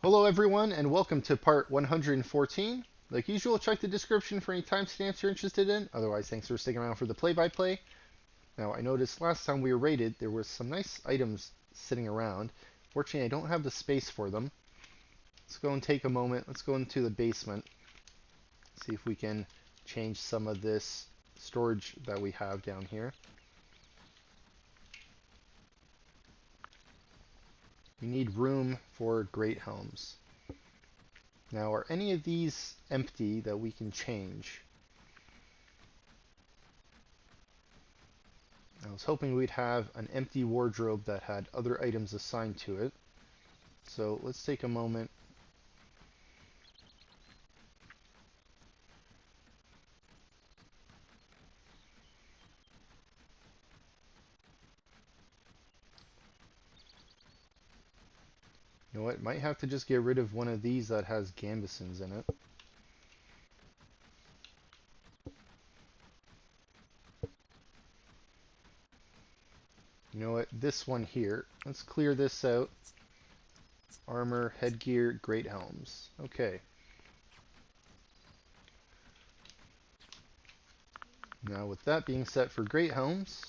Hello everyone and welcome to part 114. Like usual, check the description for any timestamps you're interested in. Otherwise, thanks for sticking around for the play-by-play. Now, I noticed last time we were raided, there were some nice items sitting around. Fortunately, I don't have the space for them. Let's go and take a moment. Let's go into the basement. See if we can change some of this storage that we have down here. We need room for great helms. Now, are any of these empty that we can change? I was hoping we'd have an empty wardrobe that had other items assigned to it. So let's take a moment. You know what? Might have to just get rid of one of these that has gambesons in it. You know what? This one here. Let's clear this out. Armor, headgear, great helms. Okay. Now with that being set for great helms,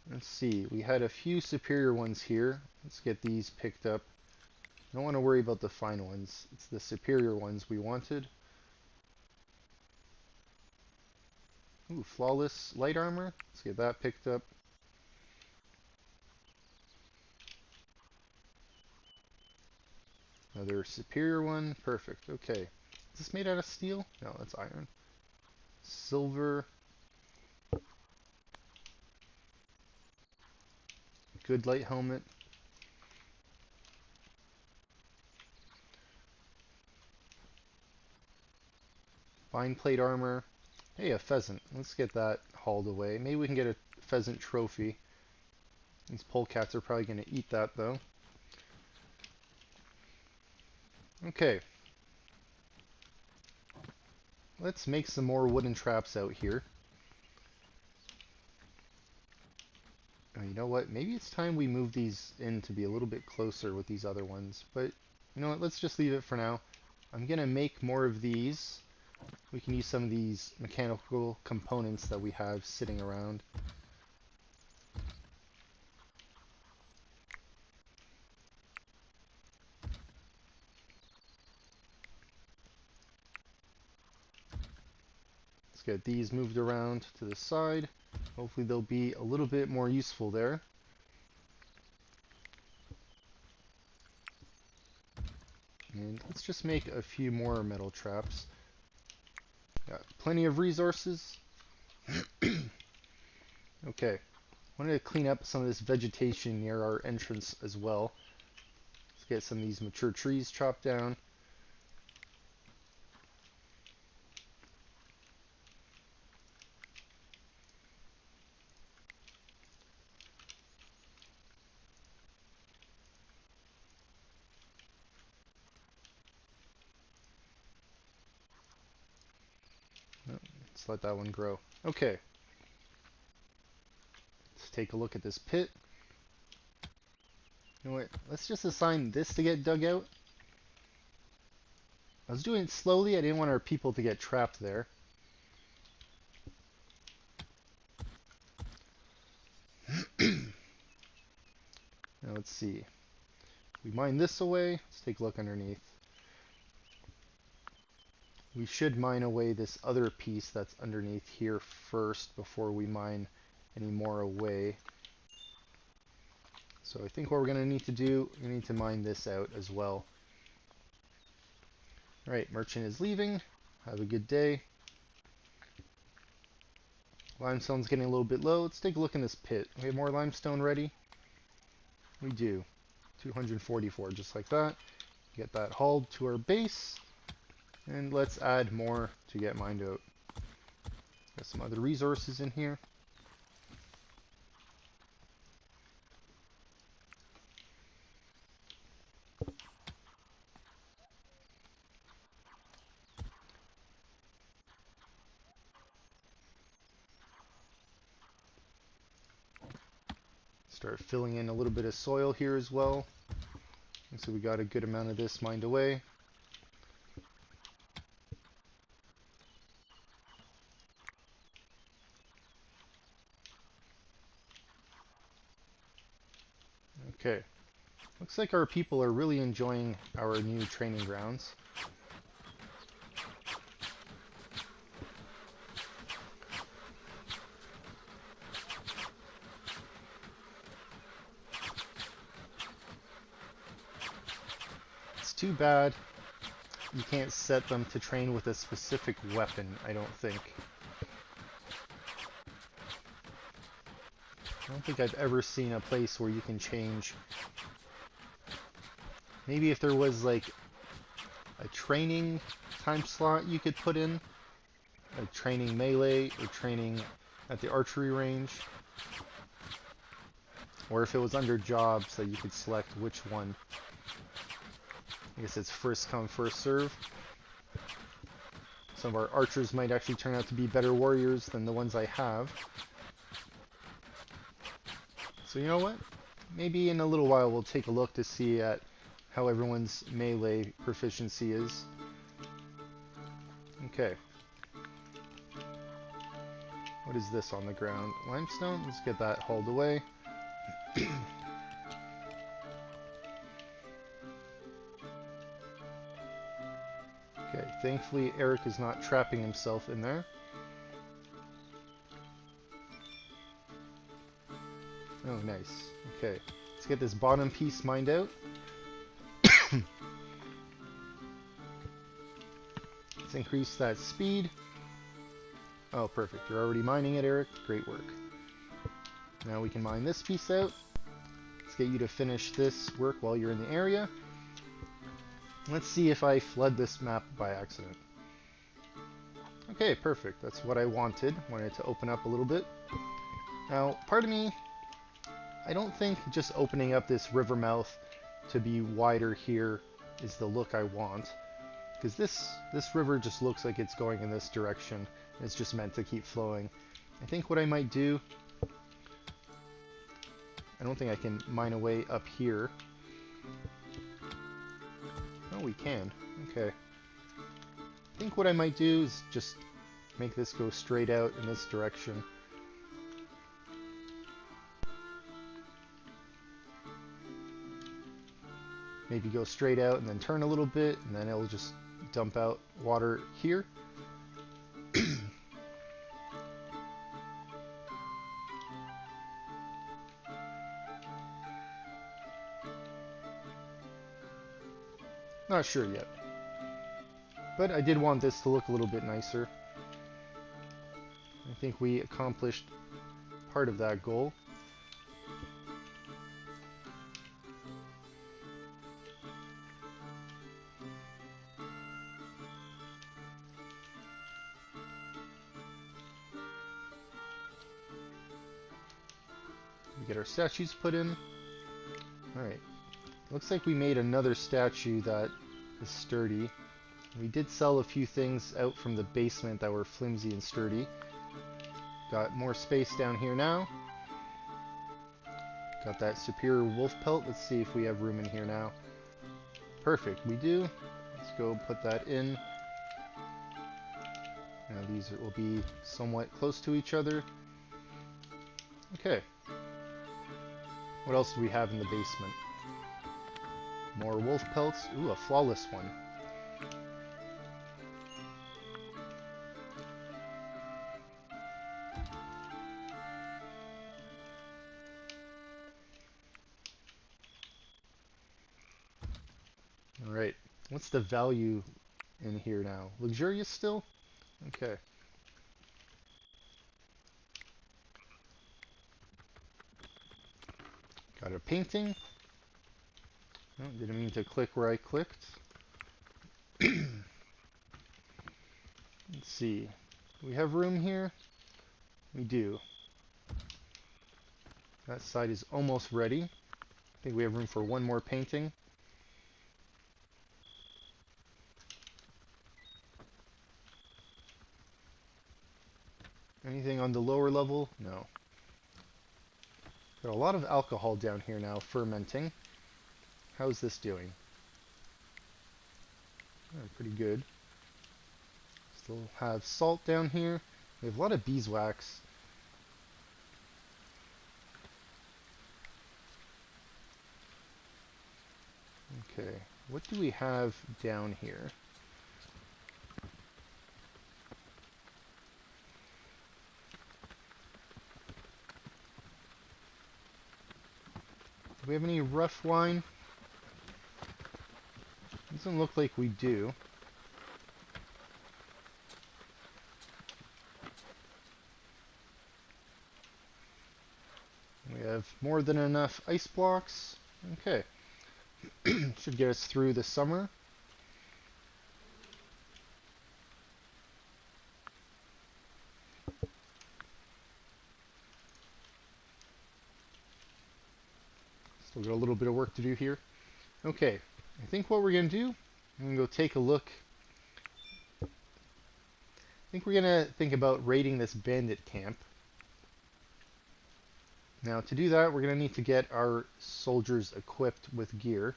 let's see. We had a few superior ones here. Let's get these picked up. Don't want to worry about the fine ones. It's the superior ones we wanted. Ooh, flawless light armor. Let's get that picked up. Another superior one. Perfect. Okay. Is this made out of steel? No, that's iron. Silver. Good light helmet. Fine plate armor. Hey, a pheasant. Let's get that hauled away. Maybe we can get a pheasant trophy. These polecats are probably going to eat that, though. Okay. Let's make some more wooden traps out here. Oh, you know what? Maybe it's time we move these in to be a little bit closer with these other ones. But, you know what? Let's just leave it for now. I'm going to make more of these. We can use some of these mechanical components that we have sitting around. Let's get these moved around to the side. Hopefully they'll be a little bit more useful there. And let's just make a few more metal traps. Got plenty of resources. Okay. Wanted to clean up some of this vegetation near our entrance as well. Let's get some of these mature trees chopped down. Let's let that one grow. Okay. Let's take a look at this pit. You know what? Let's just assign this to get dug out. I was doing it slowly. I didn't want our people to get trapped there. Now let's see. We mine this away. Let's take a look underneath. We should mine away this other piece that's underneath here first before we mine any more away. So I think what we're going to need to do, we need to mine this out as well. Alright, merchant is leaving. Have a good day. Limestone's getting a little bit low. Let's take a look in this pit. We have more limestone ready? We do. 244, just like that. Get that hauled to our base. And let's add more to get mined out. Got some other resources in here. Start filling in a little bit of soil here as well. This so we got a good amount of this mined away. Okay. Looks like our people are really enjoying our new training grounds. It's too bad you can't set them to train with a specific weapon, I don't think. I don't think I've ever seen a place where you can change. Maybe if there was like a training time slot you could put in, like training melee or training at the archery range, or if it was under jobs that you could select which one. I guess it's first come, first serve. Some of our archers might actually turn out to be better warriors than the ones I have. So you know what? Maybe in a little while we'll take a look to see at how everyone's melee proficiency is. Okay. What is this on the ground? Limestone? Let's get that hauled away. Okay, thankfully Eric is not trapping himself in there. Oh, nice. Okay, let's get this bottom piece mined out. Let's increase that speed. Oh, perfect. You're already mining it, Eric. Great work. Now we can mine this piece out. Let's get you to finish this work while you're in the area. Let's see if I flood this map by accident. Okay, perfect. That's what I wanted. Wanted it to open up a little bit. Now, part of me, I don't think just opening up this river mouth to be wider here is the look I want. Because this river just looks like it's going in this direction. It's just meant to keep flowing. I think what I might do... I don't think I can mine away up here. Oh, we can. Okay. I think what I might do is just make this go straight out in this direction. Maybe go straight out and then turn a little bit, and then it'll just dump out water here. Not sure yet. But I did want this to look a little bit nicer. I think we accomplished part of that goal. We get our statues put in. Alright. Looks like we made another statue that is sturdy. We did sell a few things out from the basement that were flimsy and sturdy. Got more space down here now. Got that superior wolf pelt. Let's see if we have room in here now. Perfect, we do. Let's go put that in. Now these will be somewhat close to each other. Okay. What else do we have in the basement? More wolf pelts. Ooh, a flawless one. Alright. What's the value in here now? Luxurious still? Okay. Got a painting. Oh, didn't mean to click where I clicked. Let's see. Do we have room here? We do. That side is almost ready. I think we have room for one more painting. Anything on the lower level? No. Got a lot of alcohol down here now, fermenting. How's this doing? Pretty good. Still have salt down here. We have a lot of beeswax. Okay, what do we have down here? Do we have any rough wine? Doesn't look like we do. We have more than enough ice blocks. Okay. Should get us through the summer. Still got a little bit of work to do here. Okay, I think what we're going to do, I'm going to go take a look. I think we're going to think about raiding this bandit camp. Now to do that, we're going to need to get our soldiers equipped with gear.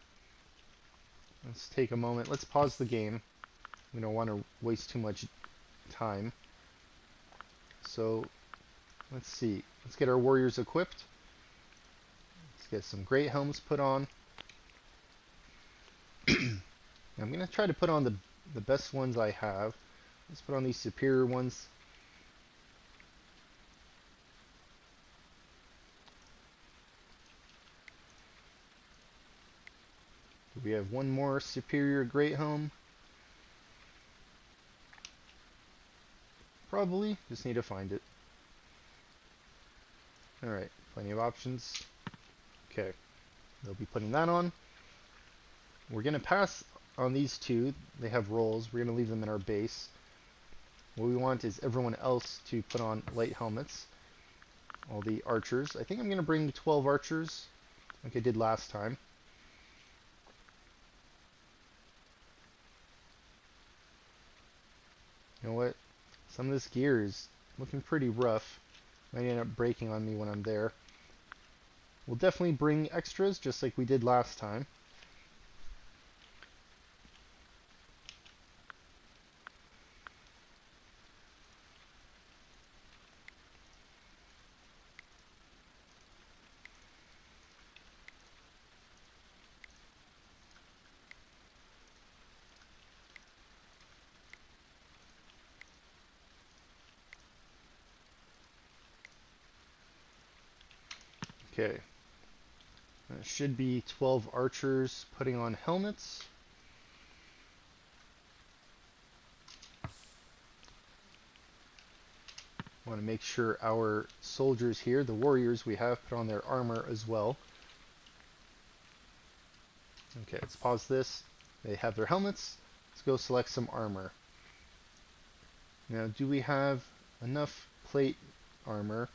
Let's take a moment. Let's pause the game. We don't want to waste too much time. So, let's see. Let's get our warriors equipped. Let's get some great helms put on. I'm going to try to put on the best ones I have. Let's put on these superior ones. We have one more superior great helm. Probably, just need to find it. Alright, plenty of options. Okay, they'll be putting that on. We're going to pass on these two. They have rolls. We're going to leave them in our base. What we want is everyone else to put on light helmets. All the archers. I think I'm going to bring 12 archers, like I did last time. You know what? Some of this gear is looking pretty rough. Might end up breaking on me when I'm there. We'll definitely bring extras, just like we did last time. Okay. That should be 12 archers putting on helmets. Want to make sure our soldiers here, the warriors we have, put on their armor as well. Okay, let's pause this. They have their helmets. Let's go select some armor. Now, do we have enough plate armor?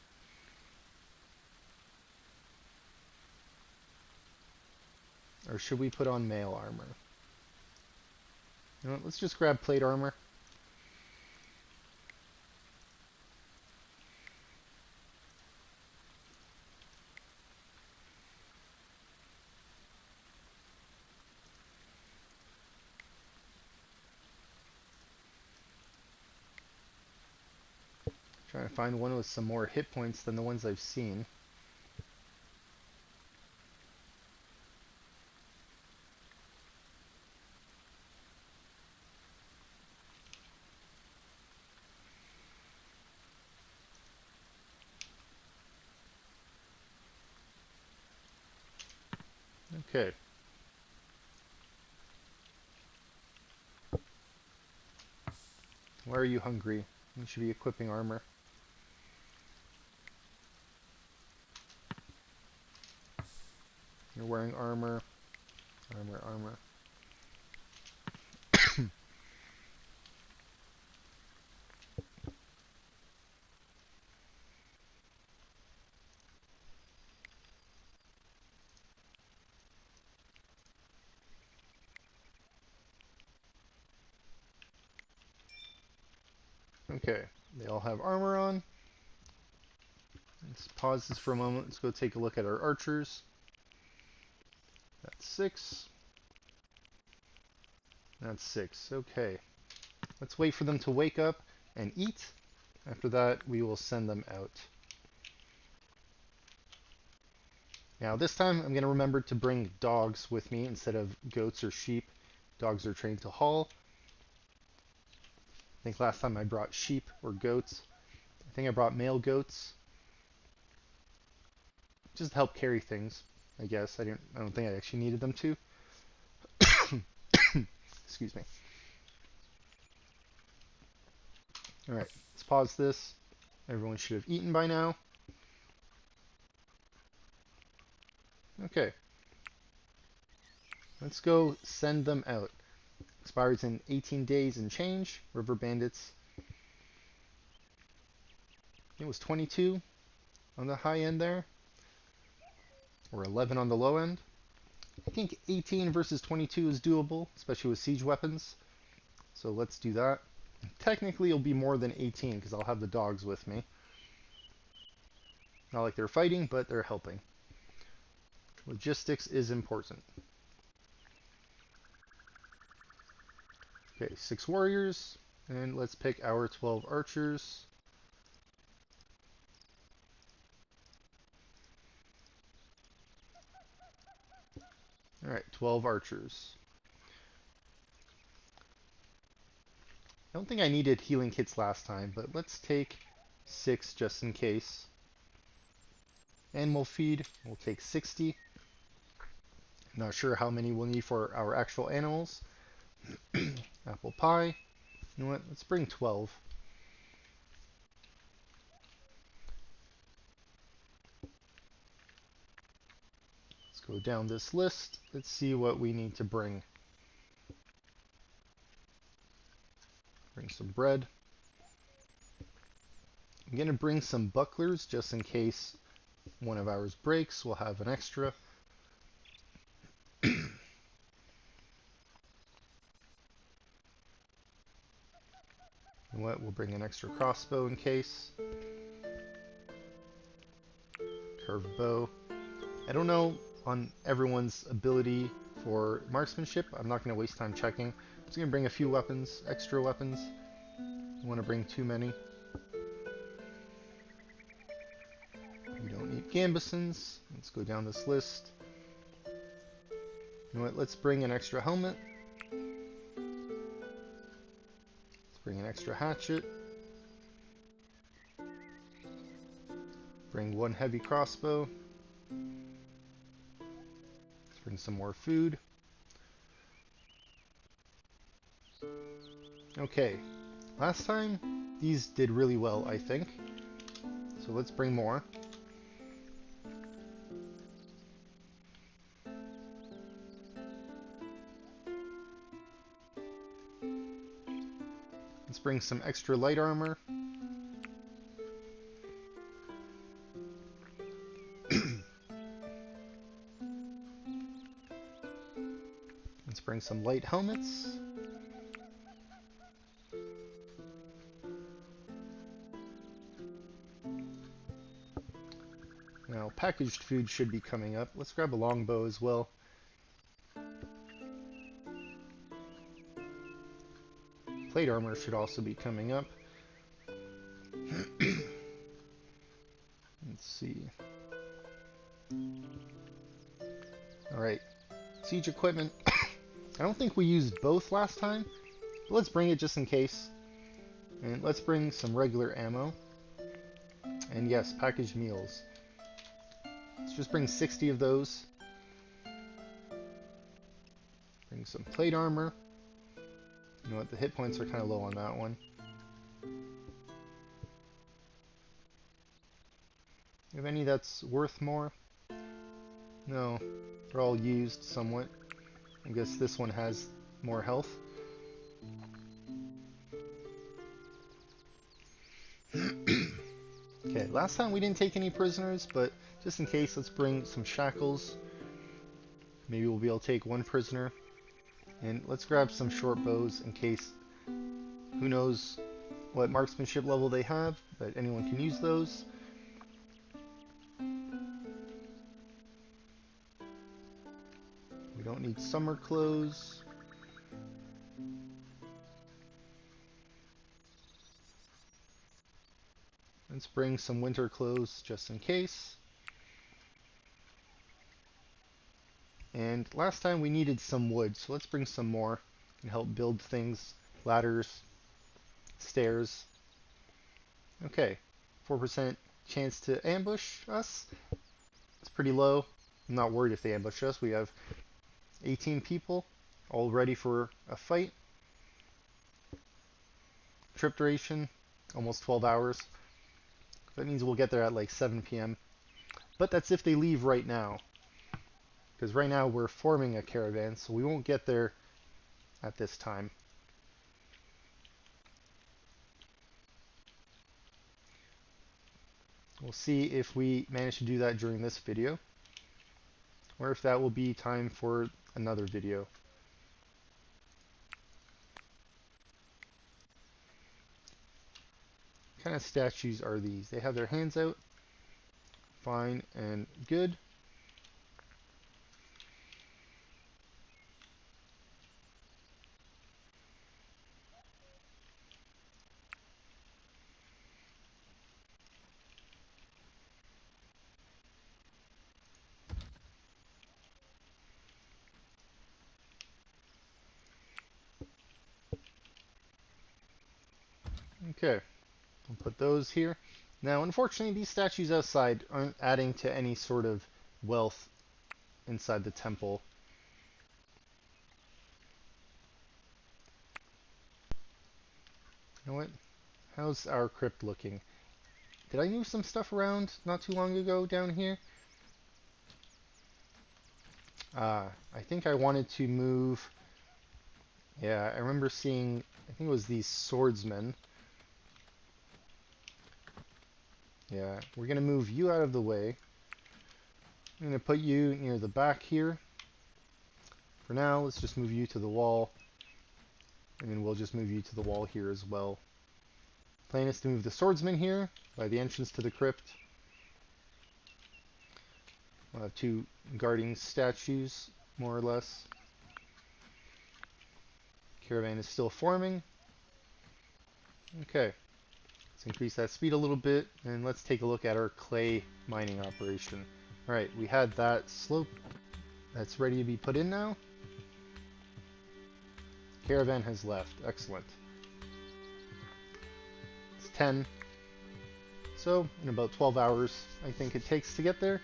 Or should we put on mail armor? You know what, let's just grab plate armor. Trying to find one with some more hit points than the ones I've seen. Okay. Why are you hungry? You should be equipping armor. You're wearing armor. Armor, armor. Okay, they all have armor on. Let's pause this for a moment. Let's go take a look at our archers. That's 6. That's 6. Okay. Let's wait for them to wake up and eat. After that, we will send them out. Now this time, I'm going to remember to bring dogs with me instead of goats or sheep. Dogs are trained to haul. I think last time I brought sheep or goats. I think I brought male goats. Just to help carry things, I guess. I don't think I actually needed them to. Excuse me. Alright, let's pause this. Everyone should have eaten by now. Okay. Let's go send them out. Expires in 18 days and change. River Bandits. It was 22 on the high end there. Or 11 on the low end. I think 18 versus 22 is doable, especially with siege weapons. So let's do that. Technically, it'll be more than 18 because I'll have the dogs with me. Not like they're fighting, but they're helping. Logistics is important. Okay, 6 warriors, and let's pick our 12 archers. Alright, 12 archers. I don't think I needed healing kits last time, but let's take 6 just in case. Animal feed, we'll take 60. Not sure how many we'll need for our actual animals. Apple pie. You know what? Let's bring 12. Let's go down this list. Let's see what we need to bring. Bring some bread. I'm going to bring some bucklers just in case one of ours breaks. We'll have an extra. And what? We'll bring an extra crossbow in case. Curved bow. I don't know on everyone's ability for marksmanship. I'm not going to waste time checking. I'm just going to bring a few weapons, extra weapons. I don't want to bring too many. We don't need gambesons. Let's go down this list. You know what? Let's bring an extra helmet. Bring an extra hatchet. Bring 1 heavy crossbow. Let's bring some more food. Okay, last time these did really well, I think. So let's bring more. Let's bring some extra light armor. Let's bring some light helmets. Now, packaged food should be coming up. Let's grab a longbow as well. Plate armor should also be coming up. Let's see. Alright. Siege equipment. I don't think we used both last time, but let's bring it just in case. And let's bring some regular ammo. And yes, packaged meals. Let's just bring 60 of those. Bring some plate armor. You know what, the hit points are kind of low on that one. You have any that's worth more? No, they're all used somewhat. I guess this one has more health. Okay, last time we didn't take any prisoners, but just in case, let's bring some shackles. Maybe we'll be able to take 1 prisoner. And let's grab some short bows in case, who knows what marksmanship level they have, but anyone can use those. We don't summer clothes. Let's bring some winter clothes just in case. And last time we needed some wood, so let's bring some more and help build things, ladders, stairs. Okay, 4% chance to ambush us. It's pretty low. I'm not worried if they ambush us. We have 18 people all ready for a fight. Trip duration, almost 12 hours. That means we'll get there at like 7 p.m. But that's if they leave right now. Because right now we're forming a caravan, so we won't get there at this time. We'll see if we manage to do that during this video, or if that will be time for another video. What kind of statues are these? They have their hands out. Fine and good. Okay, we'll put those here. Now, unfortunately, these statues outside aren't adding to any sort of wealth inside the temple. You know what? How's our crypt looking? Did I move some stuff around not too long ago down here? I think I wanted to move... Yeah, I remember seeing... I think it was these swordsmen. Yeah, we're going to move you out of the way. I'm going to put you near the back here. For now, let's just move you to the wall. And then we'll just move you to the wall here as well. Plan is to move the swordsman here by the entrance to the crypt. We'll have two guarding statues, more or less. Caravan is still forming. Okay, let's increase that speed a little bit, and let's take a look at our clay mining operation. Alright, we had that slope that's ready to be put in now. Caravan has left. Excellent. It's 10. So, in about 12 hours, I think it takes to get there.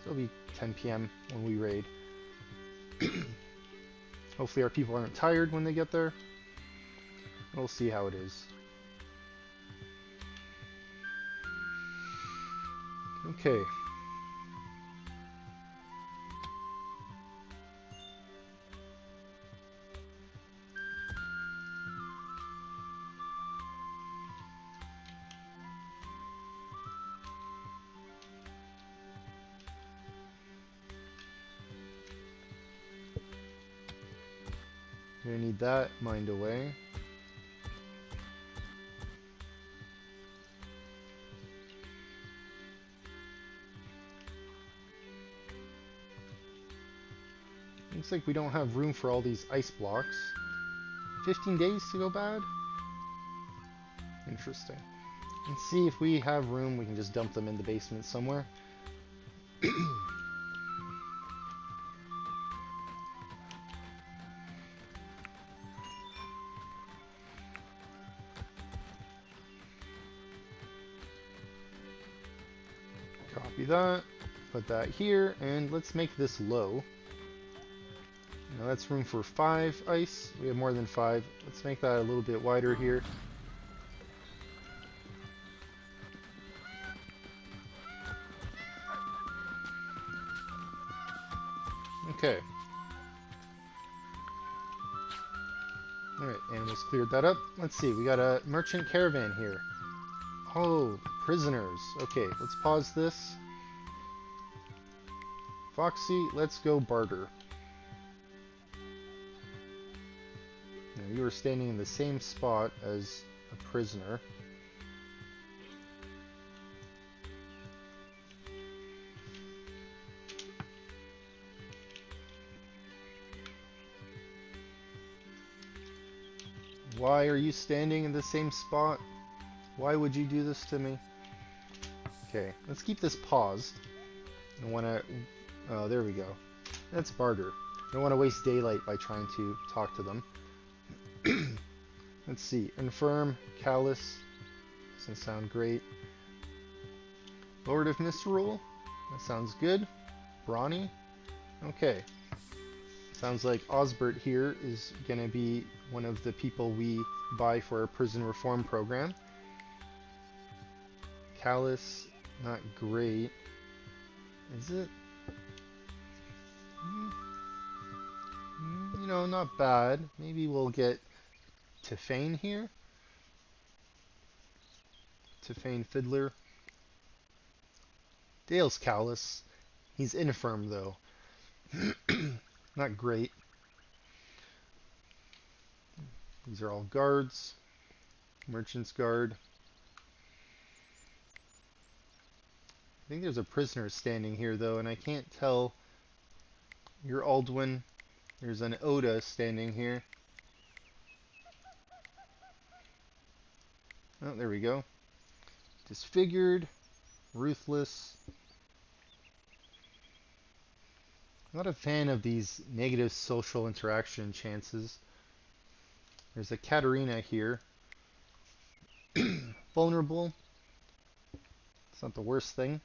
So it'll be 10 p.m. when we raid. Hopefully our people aren't tired when they get there. We'll see how it is. Okay. Gonna need that mined away. Looks like we don't have room for all these ice blocks. 15 days to go bad? Interesting. Let's see if we have room, we can just dump them in the basement somewhere. Copy that, put that here, and let's make this low. Now that's room for 5 ice. We have more than 5. Let's make that a little bit wider here. Okay. Alright, animals cleared that up. Let's see, we got a merchant caravan here. Oh, prisoners. Okay, let's pause this. Foxy, let's go barter. Now, you are standing in the same spot as a prisoner. Why are you standing in the same spot? Why would you do this to me? Okay, let's keep this paused. I want to... Oh, there we go. That's barter. I don't want to waste daylight by trying to talk to them. Let's see. Infirm, Callous. Doesn't sound great. Lord of Misrule. That sounds good. Brawny. Okay. Sounds like Osbert here is going to be one of the people we buy for our prison reform program. Callous, not great. Is it? You know, not bad. Maybe we'll get Tefane here. Tefane Fiddler. Dale's Callous. He's infirm, though. Not great. These are all guards. Merchant's Guard. I think there's a prisoner standing here, though, and I can't tell. You're Aldwin. There's an Oda standing here. Oh, there we go. Disfigured. Ruthless. I'm not a fan of these negative social interaction chances. There's a Katarina here. Vulnerable. It's not the worst thing.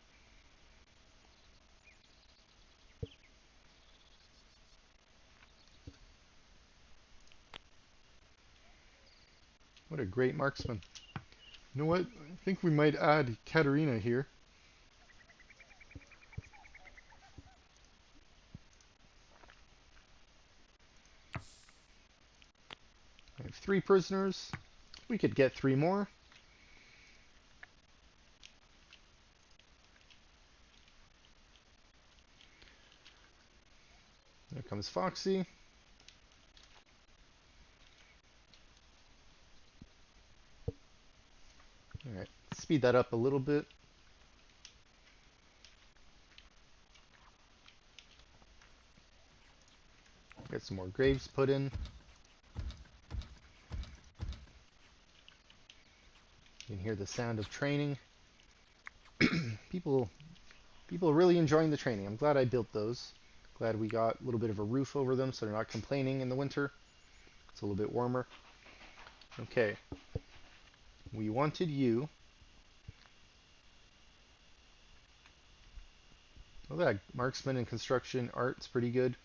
What a great marksman. You know what? I think we might add Katarina here. I have 3 prisoners. We could get 3 more. There comes Foxy. Alright, speed that up a little bit. Get some more graves put in. You can hear the sound of training. People are really enjoying the training. I'm glad I built those. Glad we got a little bit of a roof over them so they're not complaining in the winter. It's a little bit warmer. Okay. We wanted you. Oh, that marksman and construction art's pretty good.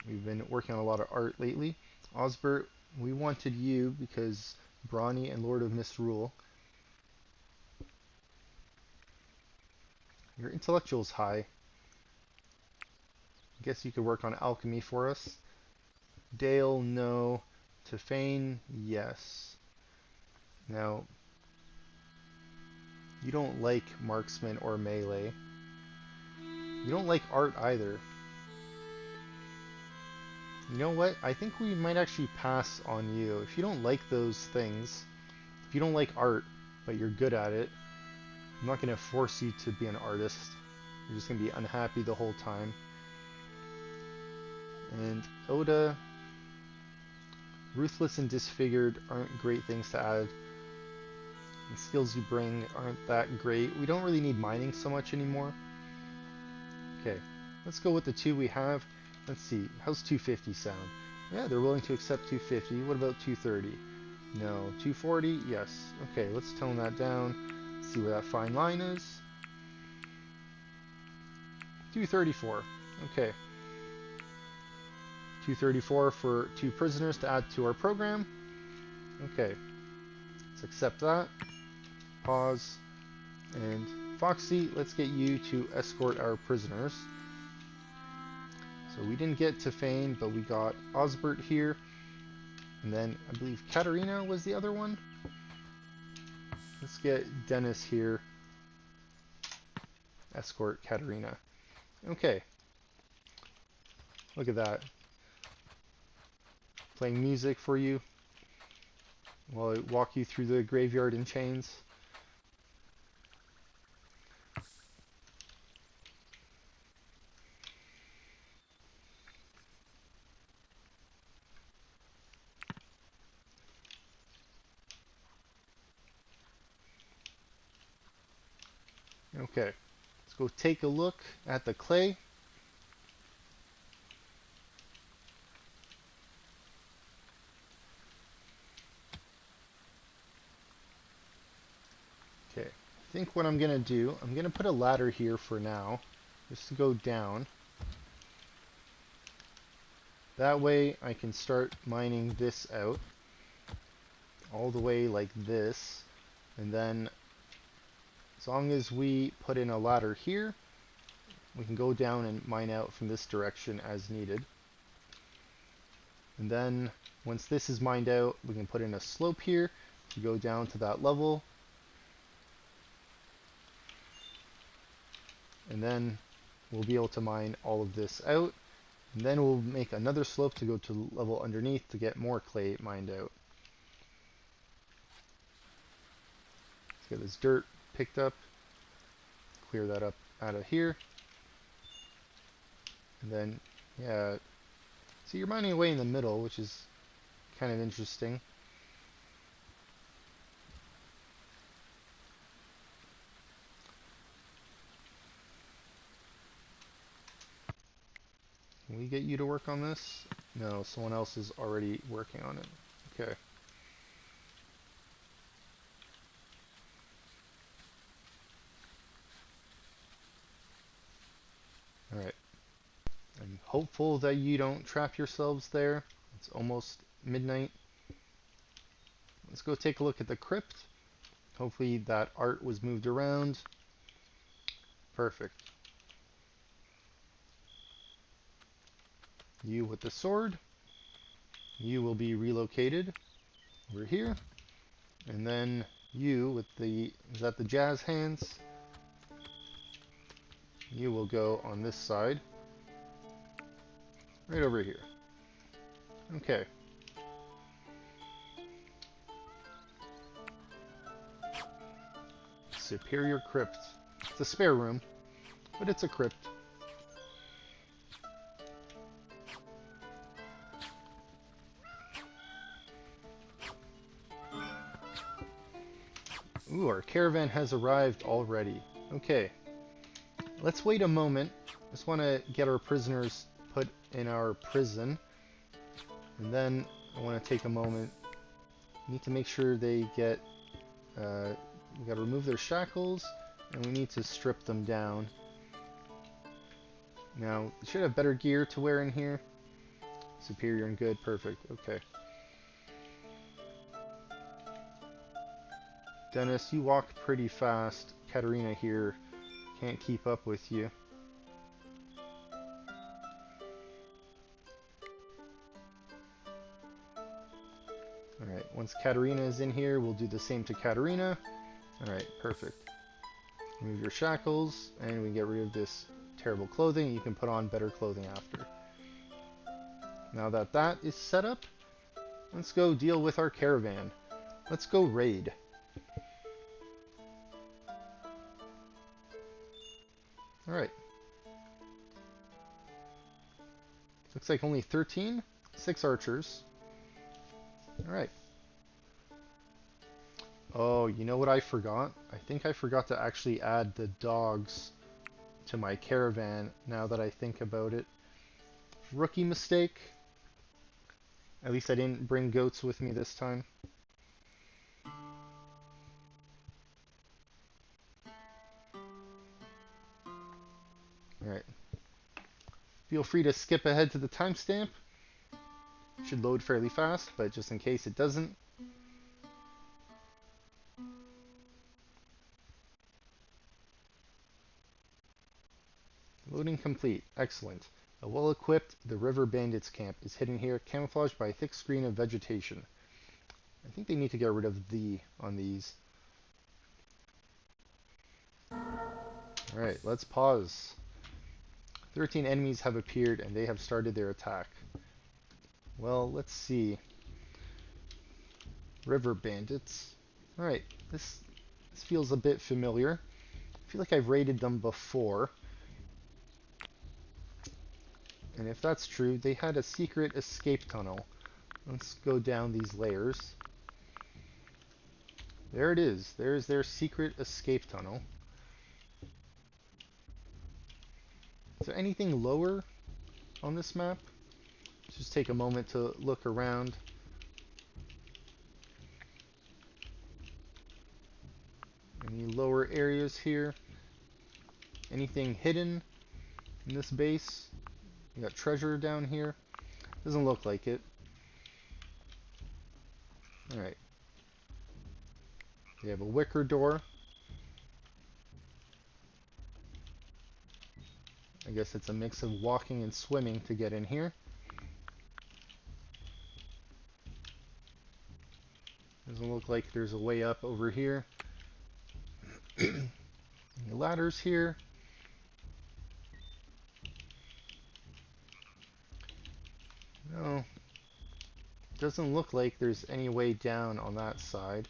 We've been working on a lot of art lately. Osbert, we wanted you because Brawny and Lord of Misrule. Your intellectual's high. I guess you could work on alchemy for us. Dale, no. Tefane, yes. Now, you don't like marksman or melee. You don't like art either. You know what? I think we might actually pass on you. If you don't like those things, if you don't like art, but you're good at it, I'm not going to force you to be an artist. You're just going to be unhappy the whole time. And Oda, Ruthless and Disfigured aren't great things to add. The skills you bring aren't that great. We don't really need mining so much anymore. Okay, let's go with the 2 we have. Let's see, how's 250 sound? Yeah, they're willing to accept 250. What about 230? No. 240? Yes. Okay, let's tone that down. See where that fine line is. 234. Okay. 234 for 2 prisoners to add to our program. Okay. Let's accept that. Pause. And Foxy, let's get you to escort our prisoners. So we didn't get Tefane, but we got Osbert here. And then I believe Katarina was the other one. Let's get Dennis here. Escort Katarina. Okay. Look at that. Playing music for you while I walk you through the graveyard in chains. Okay, let's go take a look at the clay. Okay, I think what I'm gonna do, I'm gonna put a ladder here for now, just to go down. That way I can start mining this out, all the way like this, and then as long as we put in a ladder here, we can go down and mine out from this direction as needed. And then once this is mined out, we can put in a slope here to go down to that level. And then we'll be able to mine all of this out. And then we'll make another slope to go to the level underneath to get more clay mined out. Let's get this dirt picked up. Clear that up out of here. And then, yeah, so you're mining away in the middle, which is kind of interesting. Can we get you to work on this? No, someone else is already working on it. Okay. Alright. I'm hopeful that you don't trap yourselves there. It's almost midnight. Let's go take a look at the crypt. Hopefully that art was moved around. Perfect. You with the sword. You will be relocated over here. And then you with the, is that the jazz hands? You will go on this side. Right over here. Okay. Superior crypt. It's a spare room, but it's a crypt. Ooh, our caravan has arrived already. Okay. Let's wait a moment. Just want to get our prisoners put in our prison. And then I want to take a moment. Need to make sure they get... we got to remove their shackles. And we need to strip them down. Now, you should have better gear to wear in here. Superior and good. Perfect. Okay. Dennis, you walk pretty fast. Katarina here can't keep up with you. Alright, once Katarina is in here, we'll do the same to Katarina. Alright, perfect. Remove your shackles, and we get rid of this terrible clothing. You can put on better clothing after. Now that that is set up, let's go deal with our caravan. Let's go raid. Alright. Looks like only 13? 6 archers. Alright. Oh, you know what I forgot? I think I forgot to actually add the dogs to my caravan, now that I think about it. Rookie mistake. At least I didn't bring goats with me this time. Alright. Feel free to skip ahead to the timestamp. Should load fairly fast, but just in case it doesn't. Loading complete. Excellent. A well-equipped, the River Bandits camp is hidden here, camouflaged by a thick screen of vegetation. I think they need to get rid of the on these. Alright, let's pause. 13 enemies have appeared and they have started their attack. Well, let's see. River Bandits. Alright, this feels a bit familiar. I feel like I've raided them before. And if that's true, they had a secret escape tunnel. Let's go down these layers. There it is. There's their secret escape tunnel. Is there anything lower on this map? Let's just take a moment to look around. Any lower areas here? Anything hidden in this base? We got treasure down here. Doesn't look like it. Alright. We have a wicker door. I guess it's a mix of walking and swimming to get in here. Doesn't look like there's a way up over here. Any ladders here? No. Doesn't look like there's any way down on that side.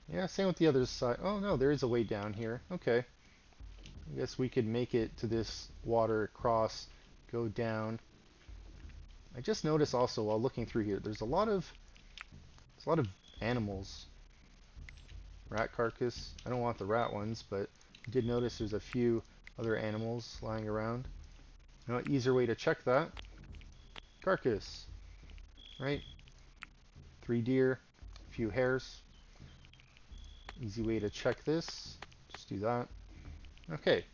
Yeah, same with the other side. Oh no, there is a way down here. Okay. I guess we could make it to this water, cross, go down. I just noticed also while looking through here, there's a lot of animals. Rat carcass. I don't want the rat ones, but I did notice there's a few other animals lying around. You know, an easier way to check that. Carcass. Right? 3 deer, a few hares. Easy way to check this. Just do that. Okay.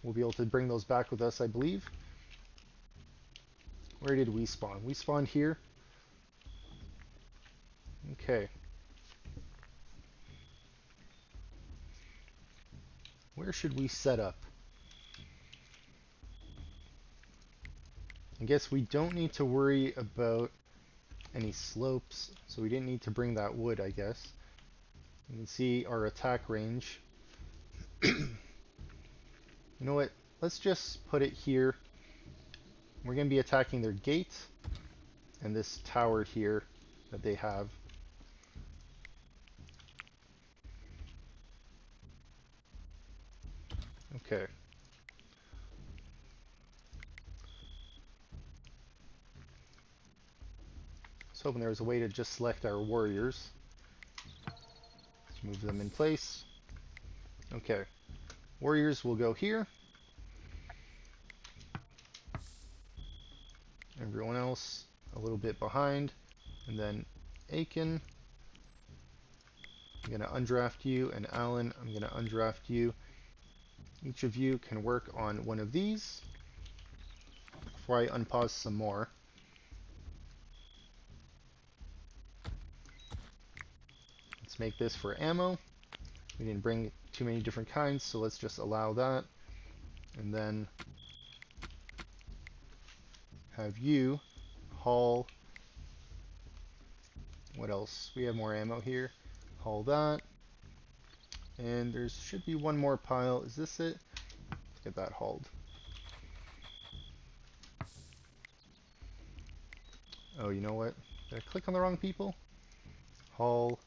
We'll be able to bring those back with us, I believe. Where did we spawn? We spawned here. Okay. Where should we set up? I guess we don't need to worry about any slopes, so we didn't need to bring that wood, I guess. You can see our attack range. You know what? Let's just put it here. We're going to be attacking their gate and this tower here that they have. Okay. I was hoping there was a way to just select our warriors. Let's move them in place. Okay. Warriors will go here. Everyone else a little bit behind. And then Aiken. I'm going to undraft you, and Alan, I'm going to undraft you. Each of you can work on one of these before I unpause some more. Let's make this for ammo. We didn't bring too many different kinds, so let's just allow that. And then have you haul. What else? We have more ammo here. Haul that. And there should be one more pile. Is this it? Let's get that hauled. Oh, you know what? Did I click on the wrong people? Haul,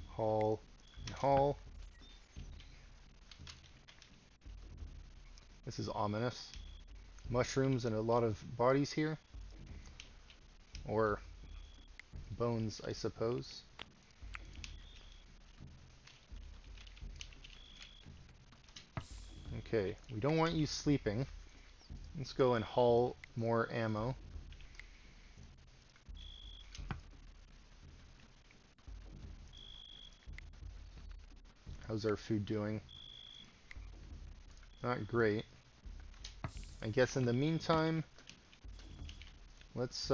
haul, and haul. This is ominous. Mushrooms and a lot of bodies here. Or bones, I suppose. Okay, we don't want you sleeping. Let's go and haul more ammo. How's our food doing? Not great. I guess in the meantime, let's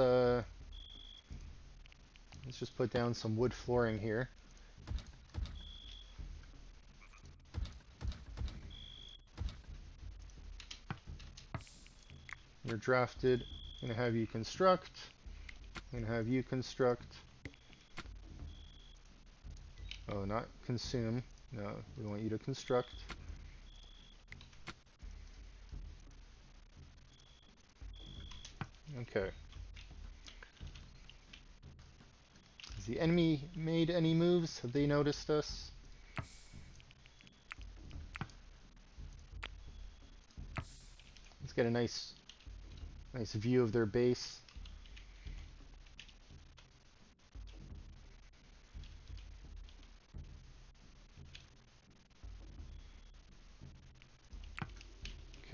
just put down some wood flooring here. You're drafted. I'm gonna have you construct. I'm gonna have you construct. Oh, not consume. No, we want you to construct. Okay. Has the enemy made any moves? Have they noticed us? Let's get a nice view of their base.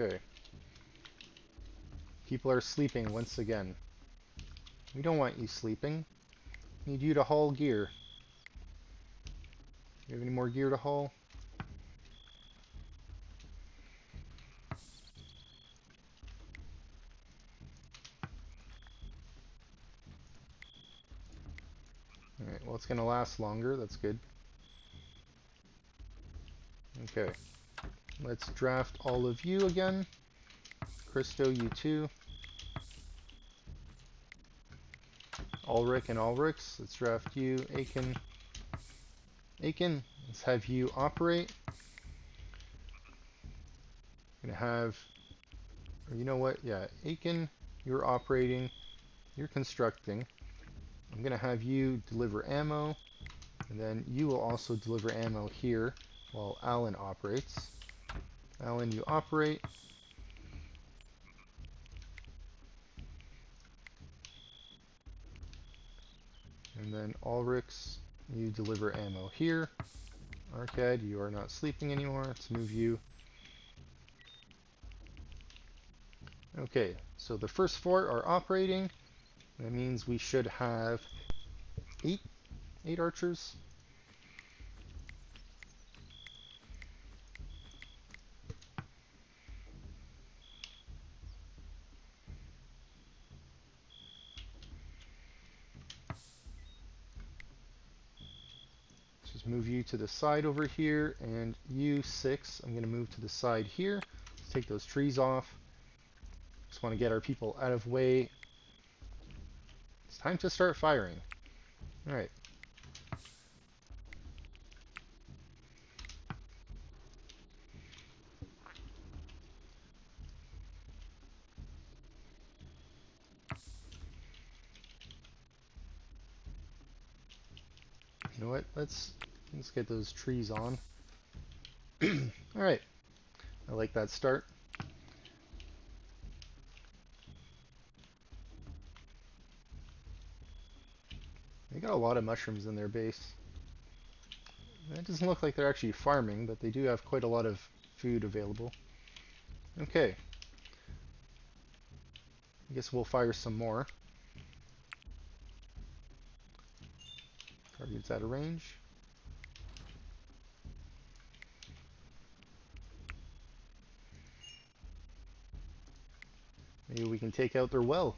Okay. People are sleeping once again. We don't want you sleeping. Need you to haul gear. You have any more gear to haul? Alright, well it's gonna last longer, that's good. Okay. Let's draft all of you again. Christo, you too. Ulrich and Ulrichs, let's draft you. Aiken. Aiken, let's have you operate. Gonna have, or you know what? Yeah, Aiken, you're operating. You're constructing. I'm gonna have you deliver ammo, and then you will also deliver ammo here while Alan operates. Alan, you operate. And then Ulrichs, you deliver ammo here. Arcad, you are not sleeping anymore. Let's move you. Okay, so the first 4 are operating. That means we should have 8 archers. Just move you to the side over here, and you 6, I'm going to move to the side here. Let's take those trees off. Just want to get our people out of way. It's time to start firing. Alright. You know what? Let's get those trees on. Alright. I like that start. They got a lot of mushrooms in their base. It doesn't look like they're actually farming, but they do have quite a lot of food available. Okay. I guess we'll fire some more. Target's out of range. Maybe we can take out their well.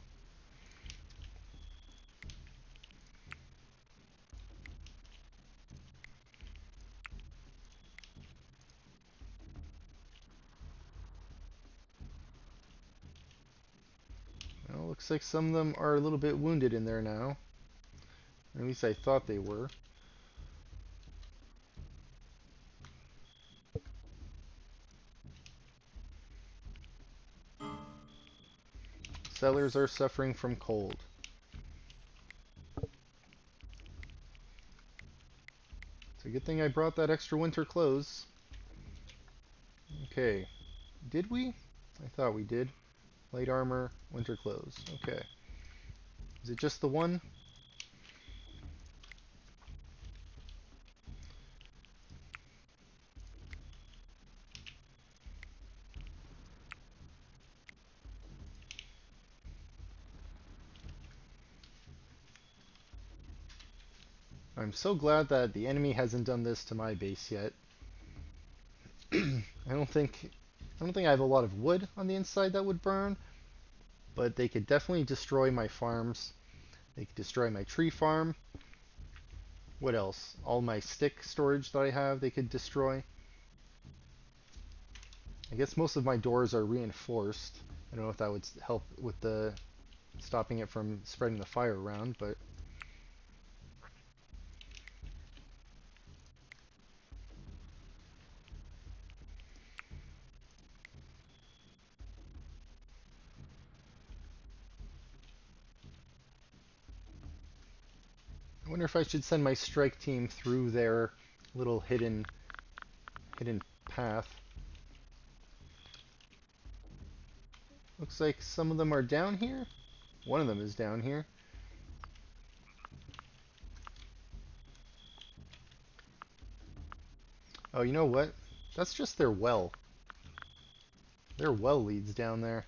Well, looks like some of them are a little bit wounded in there now. At least I thought they were. Settlers are suffering from cold. It's a good thing I brought that extra winter clothes. Okay. Did we? I thought we did. Light armor, winter clothes. Okay. Is it just the one? I'm so glad that the enemy hasn't done this to my base yet. I don't think I have a lot of wood on the inside that would burn, but they could definitely destroy my farms. They could destroy my tree farm. What else? All my stick storage that I have they could destroy. I guess most of my doors are reinforced. I don't know if that would help with the stopping it from spreading the fire around, but I wonder if I should send my strike team through their little hidden path. Looks like some of them are down here. One of them is down here. Oh, you know what? That's just their well. There are well leads down there.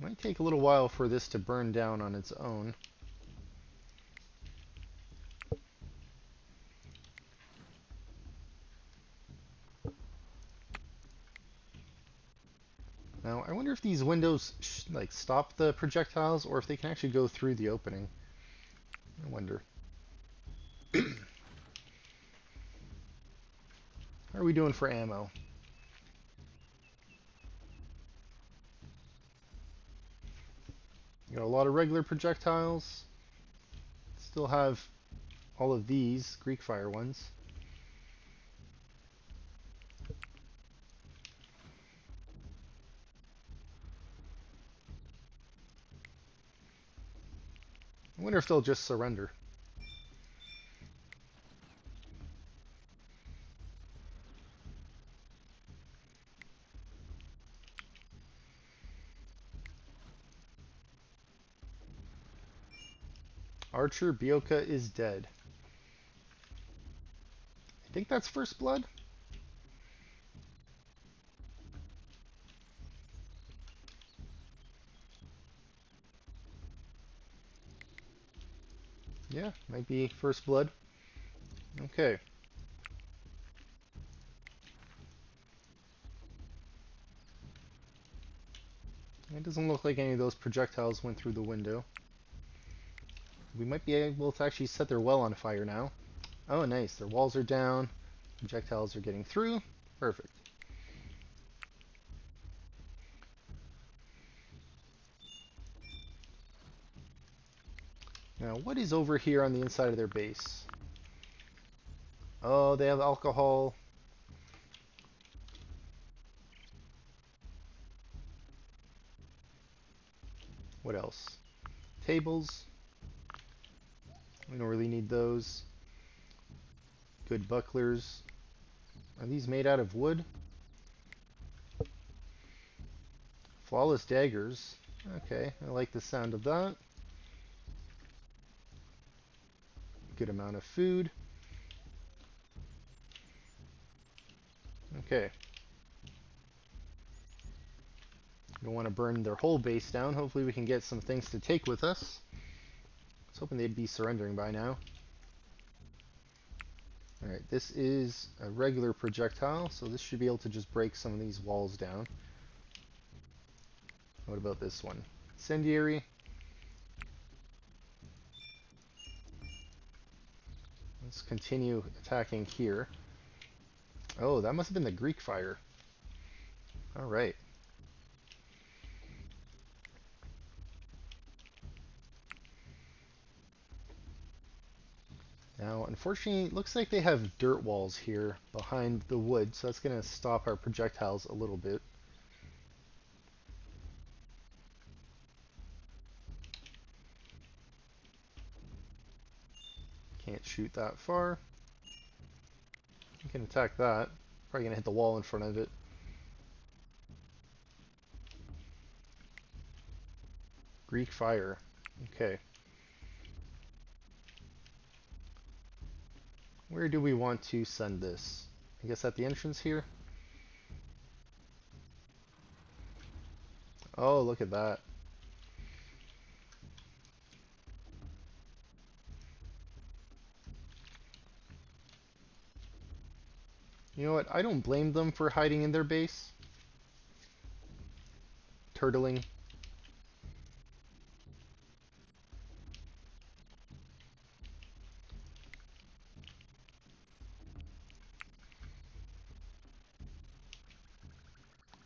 Might take a little while for this to burn down on its own. Now, I wonder if these windows like stop the projectiles or if they can actually go through the opening. I wonder. How are we doing for ammo? Got a lot of regular projectiles. Still have all of these Greek fire ones. I wonder if they'll just surrender. Archer Bioka is dead. I think that's first blood. Yeah, might be first blood. Okay. It doesn't look like any of those projectiles went through the window. We might be able to actually set their well on fire now. Oh, nice. Their walls are down. Projectiles are getting through. Perfect. Now, what is over here on the inside of their base? Oh, they have alcohol. What else? Tables. We don't really need those. Good bucklers. Are these made out of wood? Flawless daggers. Okay, I like the sound of that. Good amount of food. Okay. We don't want to burn their whole base down. Hopefully we can get some things to take with us. I was hoping they'd be surrendering by now. Alright, this is a regular projectile, so this should be able to just break some of these walls down. What about this one? Incendiary. Let's continue attacking here. Oh, that must have been the Greek fire. Alright. Now, unfortunately, it looks like they have dirt walls here behind the wood, so that's going to stop our projectiles a little bit. Can't shoot that far. You can attack that. Probably going to hit the wall in front of it. Greek fire. Okay. Where do we want to send this? I guess at the entrance here? Oh, look at that. You know what? I don't blame them for hiding in their base. Turtling.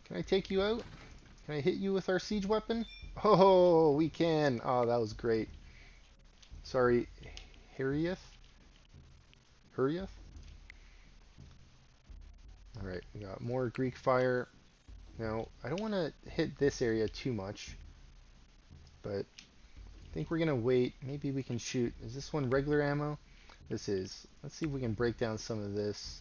Can I take you out? Can I hit you with our siege weapon? Oh, we can. Oh, that was great. Sorry, Hurieth? Hurieth? Alright, we got more Greek fire. Now, I don't want to hit this area too much, but I think we're going to wait. Maybe we can shoot. Is this one regular ammo? This is. Let's see if we can break down some of this.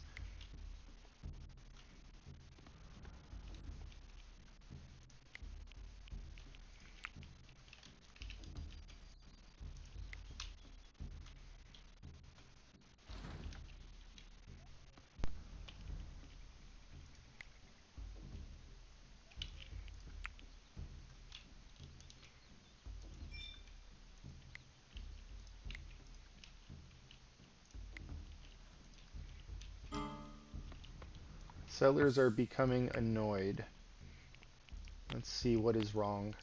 Settlers are becoming annoyed. Let's see what is wrong.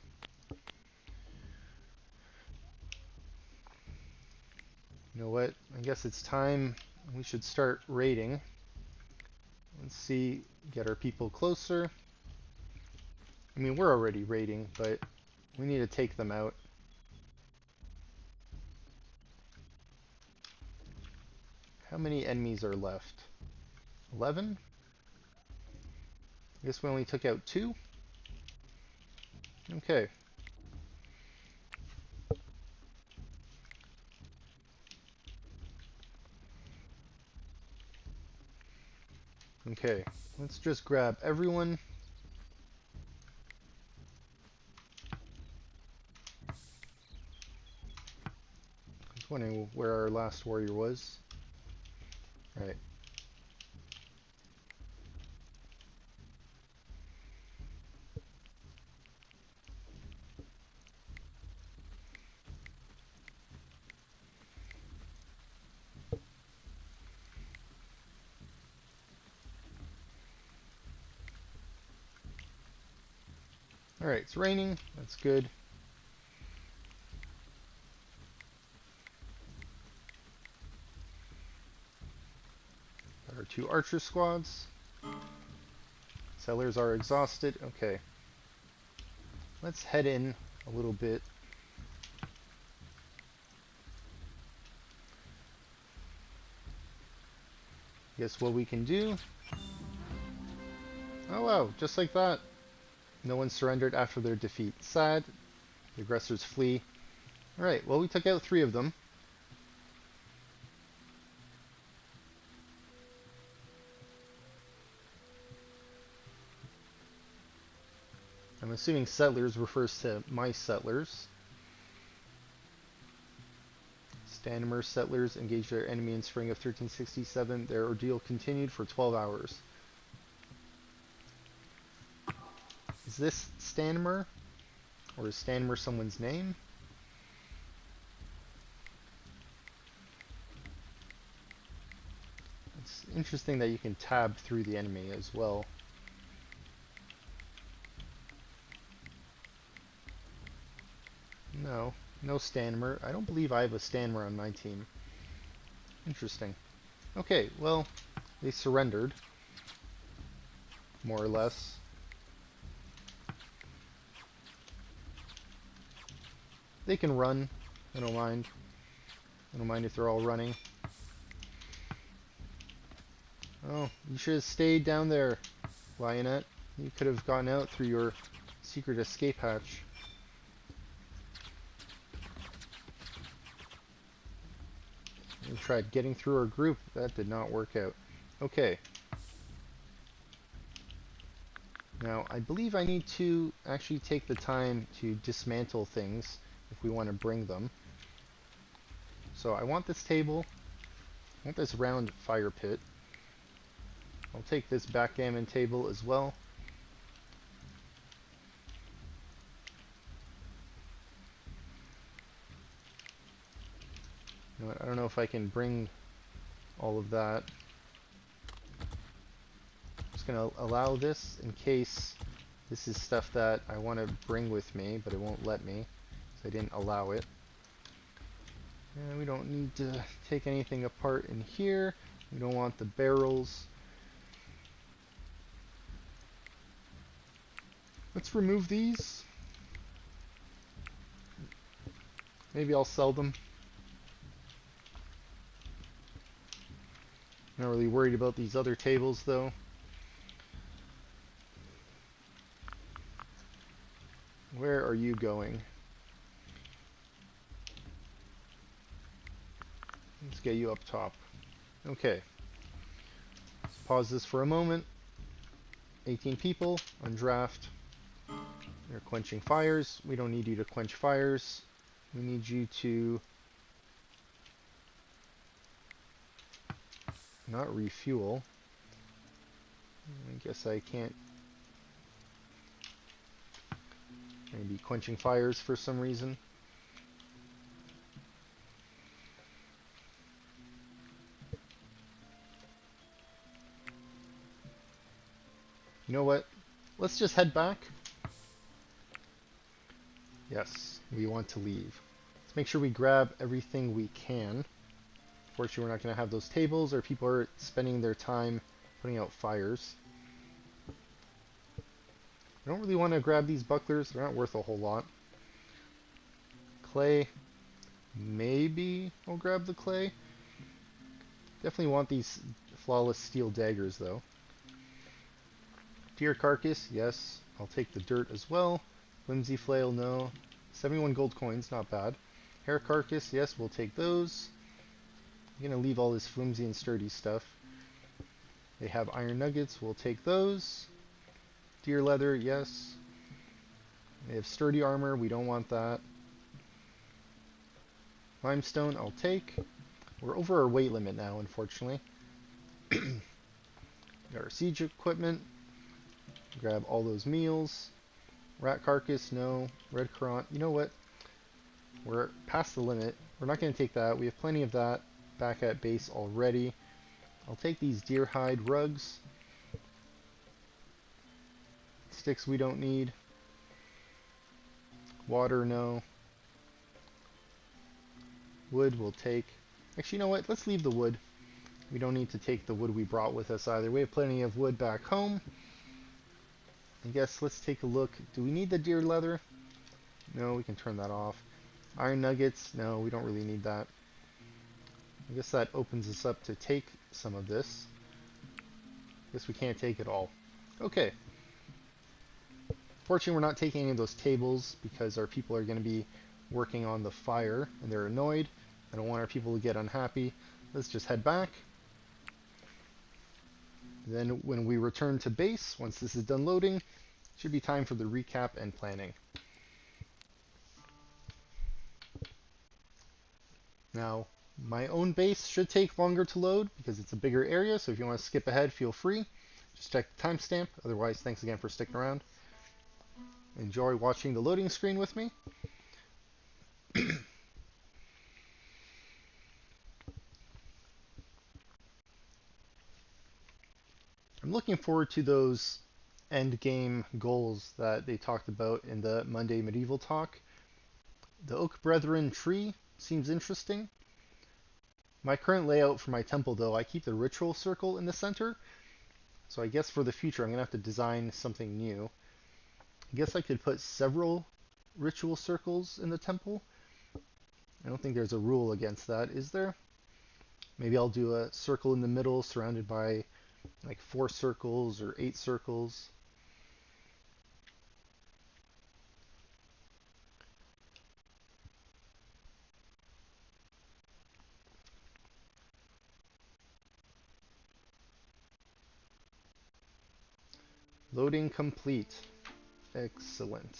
You know what? I guess it's time we should start raiding. Let's see, get our people closer. I mean, we're already raiding, but we need to take them out. How many enemies are left? 11? I guess we only took out 2? Okay. Okay, let's just grab everyone. I was wondering where our last warrior was. Alright. Alright, it's raining. That's good. Got our 2 archer squads. Settlers are exhausted. Okay. Let's head in a little bit. Guess what we can do? Oh wow, just like that. No one surrendered after their defeat. Sad. The aggressors flee. Alright, well we took out 3 of them. I'm assuming settlers refers to my settlers. Stanimer settlers engaged their enemy in spring of 1367. Their ordeal continued for 12 hours. Is this Stanimer? Or is Stanimer someone's name? It's interesting that you can tab through the enemy as well. No, no Stanimer. I don't believe I have a Stanimer on my team. Interesting. Okay, well, they surrendered. More or less. They can run. I don't mind. I don't mind if they're all running. Oh, you should have stayed down there, Lionette. You could have gone out through your secret escape hatch. We tried getting through our group. That did not work out. Okay. Now, I believe I need to actually take the time to dismantle things if we want to bring them. So I want this table. I want this round fire pit. I'll take this backgammon table as well. You know what, I don't know if I can bring all of that. I'm just going to allow this in case this is stuff that I want to bring with me, but it won't let me, so I didn't allow it. And we don't need to take anything apart in here. We don't want the barrels. Let's remove these. Maybe I'll sell them. Not really worried about these other tables though. Where are you going? Let's get you up top. Okay. Let's pause this for a moment. 18 people on draft. They're quenching fires. We don't need you to quench fires. We need you to not refuel. I guess I can't. Maybe quenching fires for some reason. You know what? Let's just head back. Yes, we want to leave. Let's make sure we grab everything we can. Fortunately, we're not going to have those tables, or people are spending their time putting out fires. I don't really want to grab these bucklers. They're not worth a whole lot. Clay. Maybe I'll grab the clay. Definitely want these flawless steel daggers, though. Deer carcass, yes. I'll take the dirt as well. Flimsy flail, no. 71 gold coins, not bad. Hair carcass, yes, we'll take those. I'm going to leave all this flimsy and sturdy stuff. They have iron nuggets, we'll take those. Deer leather, yes. They have sturdy armor, we don't want that. Limestone, I'll take. We're over our weight limit now, unfortunately. Got our siege equipment. Grab all those meals. Rat carcass, no. Red currant. You know what? We're past the limit. We're not going to take that. We have plenty of that back at base already. I'll take these deer hide rugs. Sticks we don't need. Water, no. Wood we'll take. Actually, you know what? Let's leave the wood. We don't need to take the wood we brought with us either. We have plenty of wood back home. I guess let's take a look. Do we need the deer leather? No, we can turn that off. Iron nuggets? No, we don't really need that. I guess that opens us up to take some of this. Guess we can't take it all. Okay. Fortunately, we're not taking any of those tables because our people are going to be working on the fire and they're annoyed. I don't want our people to get unhappy. Let's just head back. Then when we return to base, once this is done loading, it should be time for the recap and planning. Now, my own base should take longer to load because it's a bigger area, so if you want to skip ahead, feel free. Just check the timestamp. Otherwise, thanks again for sticking around. Enjoy watching the loading screen with me. I'm looking forward to those end game goals that they talked about in the Monday Medieval talk. The Oak Brethren tree seems interesting. My current layout for my temple, though, I keep the ritual circle in the center. So I guess for the future, I'm going to have to design something new. I guess I could put several ritual circles in the temple. I don't think there's a rule against that, is there? Maybe I'll do a circle in the middle surrounded by like 4 circles or 8 circles. Loading complete. Excellent.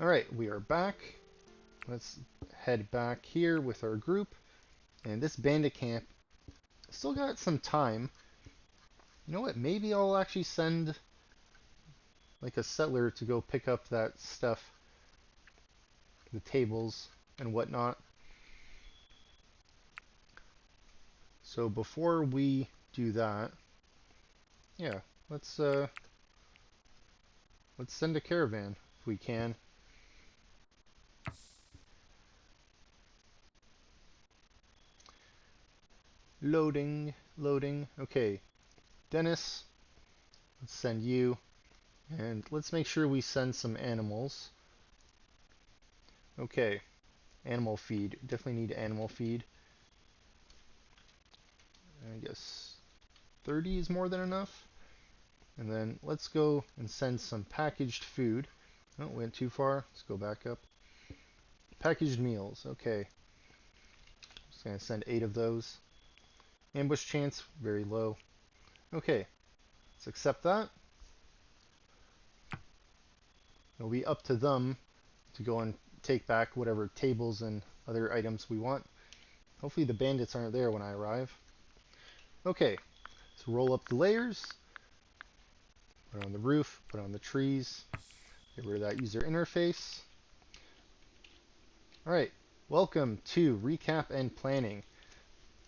Alright, we are back. Let's head back here with our group. And this bandit camp still got some time. You know what? Maybe I'll actually send like a settler to go pick up that stuff. The tables and whatnot. So before we do that, yeah, let's send a caravan if we can. Loading, loading. Okay, Dennis, let's send you. And let's make sure we send some animals. Okay, animal feed. Definitely need animal feed. I guess 30 is more than enough. And then let's go and send some packaged food. Oh, went too far. Let's go back up. Packaged meals. Okay. Just gonna send 8 of those. Ambush chance, very low. Okay, let's accept that. It'll be up to them to go and take back whatever tables and other items we want. Hopefully the bandits aren't there when I arrive. Okay, let's roll up the layers. Put on the roof, put on the trees. Get rid of that user interface. Alright, welcome to Recap and Planning.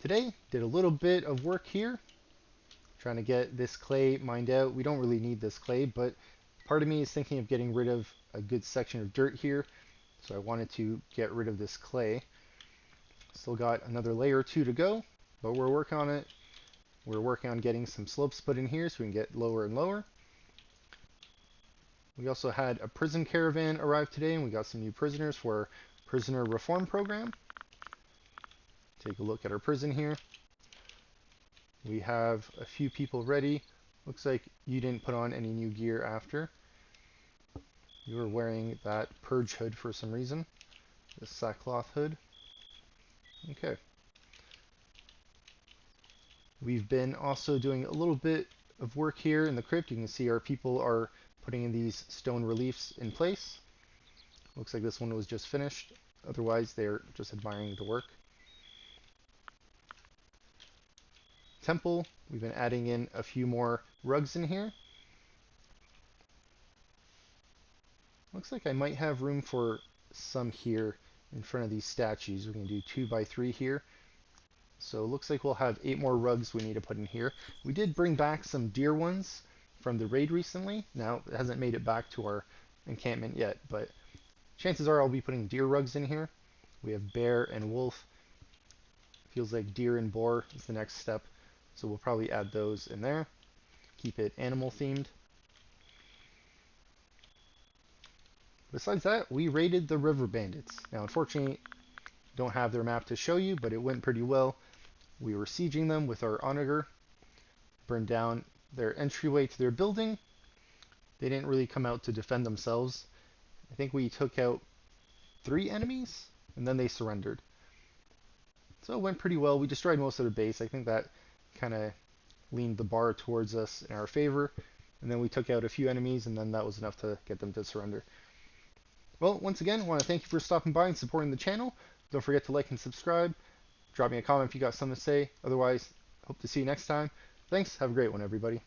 Today, did a little bit of work here. trying to get this clay mined out. We don't really need this clay, but part of me is thinking of getting rid of a good section of dirt here, so I wanted to get rid of this clay. Still got another layer or two to go, but we're working on it. We're working on getting some slopes put in here so we can get lower and lower. We also had a prison caravan arrive today, and we got some new prisoners for our prisoner reform program. Take a look at our prison here. We have a few people ready. Looks like you didn't put on any new gear after. You were wearing that purge hood for some reason. The sackcloth hood. Okay. We've been also doing a little bit of work here in the crypt. You can see our people are putting in these stone reliefs in place. Looks like this one was just finished. Otherwise, they're just admiring the work. Temple, we've been adding in a few more rugs in here. Looks like I might have room for some here in front of these statues. We're going to do 2 by 3 here. So it looks like we'll have 8 more rugs we need to put in here. We did bring back some deer ones from the raid recently. Now, it hasn't made it back to our encampment yet, but chances are I'll be putting deer rugs in here. We have bear and wolf. Feels like deer and boar is the next step. So we'll probably add those in there. Keep it animal themed. Besides that, we raided the River Bandits. Now, unfortunately, don't have their map to show you, but it went pretty well. We were sieging them with our onager. Burned down their entryway to their building. They didn't really come out to defend themselves. I think we took out 3 enemies, and then they surrendered. So it went pretty well. We destroyed most of their base. I think that kind of leaned the bar towards us in our favor. And then we took out a few enemies, and then that was enough to get them to surrender. Well, once again, I want to thank you for stopping by and supporting the channel. Don't forget to like and subscribe. Drop me a comment if you got something to say. Otherwise, hope to see you next time. Thanks. Have a great one, everybody.